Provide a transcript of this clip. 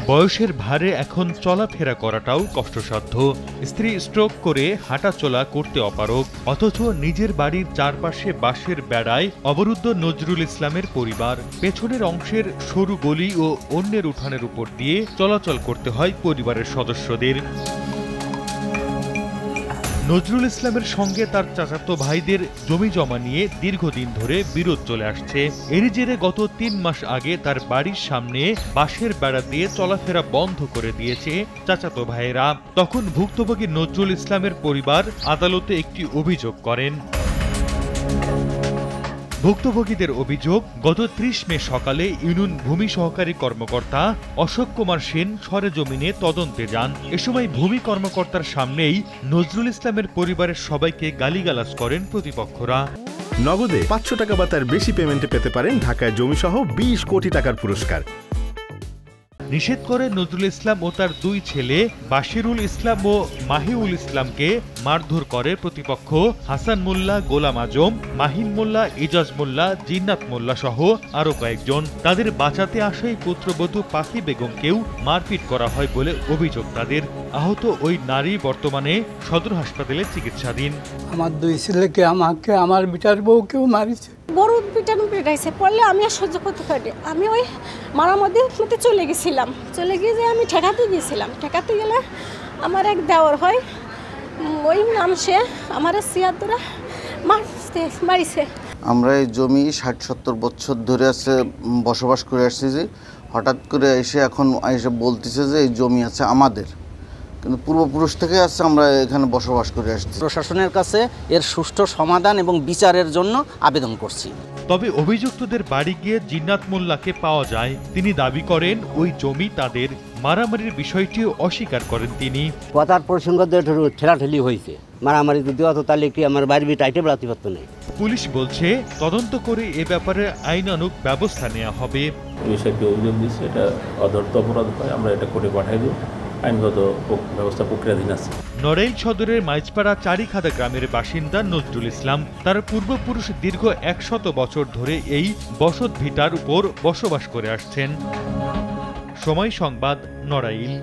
বয়সের ভারে এখন চলাফেরা করাটাও কষ্টসাধ্য। স্ত্রী স্ট্রোক করে হাঁটাচলা করতে অপারগ, অথচ নিজের বাড়ির চারপাশে বাঁশের বেড়ায় অবরুদ্ধ নজরুল ইসলামের পরিবার। পেছনের অংশের সরু গলি ও অন্যের উঠানের উপর দিয়ে চলাচল করতে হয় পরিবারের সদস্যদের। নজরুল ইসলামের সঙ্গে তার চাচাতো ভাইদের জমি জমা নিয়ে দীর্ঘদিন ধরে বিরোধ চলে আসছে। এরই জেরে গত ৩ মাস আগে তার বাড়ির সামনে বাঁশের বেড়া দিয়ে চলাফেরা বন্ধ করে দিয়েছে চাচাতো ভাইয়েরা। তখন ভুক্তভোগী নজরুল ইসলামের পরিবার আদালতে একটি অভিযোগ করেন। ভুক্তভোগীদের অভিযোগ, গত ৩০ মে সকালে ইউনিয়ন ভূমি সহকারী কর্মকর্তা অশোক কুমার সেন সরেজমিনে তদন্তে যান। এ সময় ভূমি কর্মকর্তার সামনেই নজরুল ইসলামের পরিবারের সবাইকে গালিগালাজ করেন প্রতিপক্ষরা। নগদে ৫০০ টাকা বা তার বেশি পেমেন্টে পেতে পারেন ঢাকায় জমিসহ ২০ কোটি টাকার পুরস্কার। নিষেধ করে নজরুল ইসলাম ও তার ২ ছেলে বাশিরুল ইসলাম ও মাহিউল ইসলামকে মারধর করে প্রতিপক্ষ হাসান মোল্লা, গোলাম আজম, মাহিম মোল্লা, ইজাজ মোল্লা, জিন্নাত মোল্লা সহ আরো কয়েকজন। তাদের বাঁচাতে আসাই পুত্রবধূ পাখি বেগমকেও মারপিট করা হয় বলে অভিযোগ তাদের। আহত ওই নারী বর্তমানে সদর হাসপাতালে চিকিৎসাধীন। আমার 2 ছেলেকে, আমাকে, আমার বিটার বউকেও মারিছে। বড় পিটাইছে, পড়লে আমি আর সহ্য করতে পারি। আমি ওই মারামারির মধ্যে চলে গেছিলাম। চলে গিয়ে যে আমি ঠেকাতে গিয়েছিলাম। ঠেকাতে গেলে আমার এক দেওর হয়, ওই নাম সে আমার সিয়ার ধরে মারিছে। আমরা এই জমি ৬০-৭০ বছর ধরে আছে বসবাস করে আসছি। যে হঠাৎ করে এসে এখন এসে বলতেছে যে এই জমি আছে আমাদের, কিন্তু পূর্বপুরুষ থেকে আছে আমরা এখানে বসবাস করে আসছি। প্রশাসনের কাছে এর সুষ্ঠু সমাধান এবং বিচারের জন্য আবেদন করছি। তবে অভিযুক্তদের বাড়ি গিয়ে জিন্নাত মোল্লাকে পাওয়া যায়। তিনি দাবি করেন ওই জমি তাদের। মারামারির বিষয়টিও অস্বীকার করেন তিনি। কথার প্রসঙ্গ ঠেলাঠেলি হয়েছে, মারামারি যদি অত তাহলে কি আমার বাড়ির টাইটে বেড়াতে পারতো না। পুলিশ বলছে তদন্ত করে এ ব্যাপারে আইনানুগ ব্যবস্থা নেওয়া হবে। বিষয়টি অভিযোগ দিচ্ছে, এটা অধর্ত অপরাধ হয়, আমরা এটা করে পাঠাই দেব। আইনগত ব্যবস্থা প্রক্রিয়াধীন আছে। নড়াইল সদরের মাইজপাড়া চারিখাদা গ্রামের বাসিন্দা নজরুল ইসলাম। তার পূর্বপুরুষ দীর্ঘ ১০০ বছর ধরে এই বসত ভিটার উপর বসবাস করে আসছেন। সময় সংবাদ, নড়াইল।